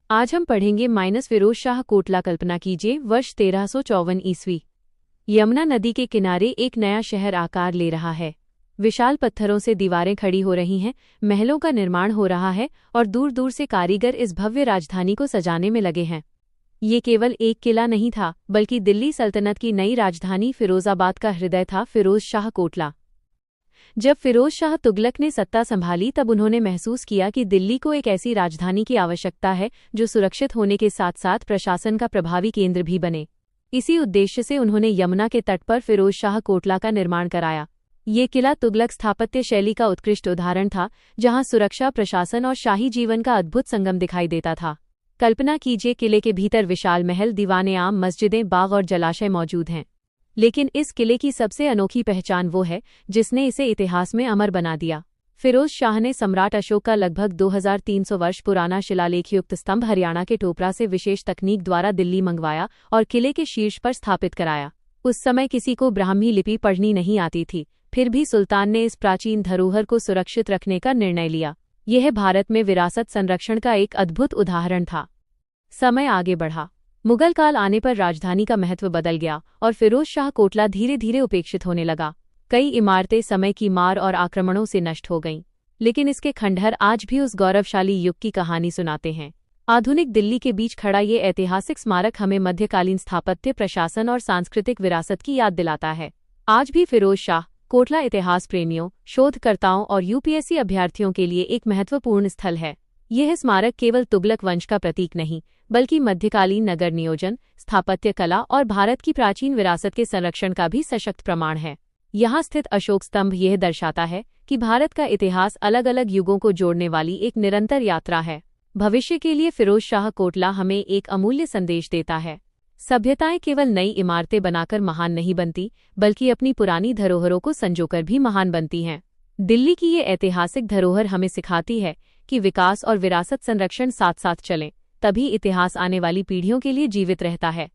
आज हम पढ़ेंगे फिरोज शाह कोटला। कल्पना कीजिए, वर्ष 1354 ईस्वी। यमुना नदी के किनारे एक नया शहर आकार ले रहा है। विशाल पत्थरों से दीवारें खड़ी हो रही हैं, महलों का निर्माण हो रहा है और दूर दूर से कारीगर इस भव्य राजधानी को सजाने में लगे हैं। ये केवल एक किला नहीं था, बल्कि दिल्ली सल्तनत की नई राजधानी फिरोजाबाद का हृदय था, फिरोज शाह कोटला। जब फिरोज शाह तुगलक ने सत्ता संभाली, तब उन्होंने महसूस किया कि दिल्ली को एक ऐसी राजधानी की आवश्यकता है जो सुरक्षित होने के साथ साथ प्रशासन का प्रभावी केंद्र भी बने। इसी उद्देश्य से उन्होंने यमुना के तट पर फिरोज शाह कोटला का निर्माण कराया। ये किला तुगलक स्थापत्य शैली का उत्कृष्ट उदाहरण था, जहां सुरक्षा, प्रशासन और शाही जीवन का अद्भुत संगम दिखाई देता था। कल्पना कीजिए, किले के भीतर विशाल महल, दीवाने आम, मस्जिदें, बाग और जलाशय मौजूद हैं। लेकिन इस किले की सबसे अनोखी पहचान वो है जिसने इसे इतिहास में अमर बना दिया। फिरोज शाह ने सम्राट अशोक का लगभग 2300 वर्ष पुराना शिलालेखयुक्त स्तंभ हरियाणा के टोपरा से विशेष तकनीक द्वारा दिल्ली मंगवाया और किले के शीर्ष पर स्थापित कराया। उस समय किसी को ब्राह्मी लिपि पढ़नी नहीं आती थी, फिर भी सुल्तान ने इस प्राचीन धरोहर को सुरक्षित रखने का निर्णय लिया। यह भारत में विरासत संरक्षण का एक अद्भुत उदाहरण था। समय आगे बढ़ा। मुगल काल आने पर राजधानी का महत्व बदल गया और फिरोज शाह कोटला धीरे धीरे उपेक्षित होने लगा। कई इमारतें समय की मार और आक्रमणों से नष्ट हो गईं, लेकिन इसके खंडहर आज भी उस गौरवशाली युग की कहानी सुनाते हैं। आधुनिक दिल्ली के बीच खड़ा ये ऐतिहासिक स्मारक हमें मध्यकालीन स्थापत्य, प्रशासन और सांस्कृतिक विरासत की याद दिलाता है। आज भी फिरोज शाह कोटला इतिहास प्रेमियों, शोधकर्ताओं और यूपीएससी अभ्यर्थियों के लिए एक महत्वपूर्ण स्थल है। यह स्मारक केवल तुगलक वंश का प्रतीक नहीं, बल्कि मध्यकालीन नगर नियोजन, स्थापत्य कला और भारत की प्राचीन विरासत के संरक्षण का भी सशक्त प्रमाण है। यहाँ स्थित अशोक स्तंभ यह दर्शाता है कि भारत का इतिहास अलग अलग युगों को जोड़ने वाली एक निरंतर यात्रा है। भविष्य के लिए फिरोज शाह कोटला हमें एक अमूल्य संदेश देता है। सभ्यताएं केवल नई इमारतें बनाकर महान नहीं बनती, बल्कि अपनी पुरानी धरोहरों को संजोकर भी महान बनती हैं। दिल्ली की ये ऐतिहासिक धरोहर हमें सिखाती है कि विकास और विरासत संरक्षण साथ साथ चलें, तभी इतिहास आने वाली पीढ़ियों के लिए जीवित रहता है।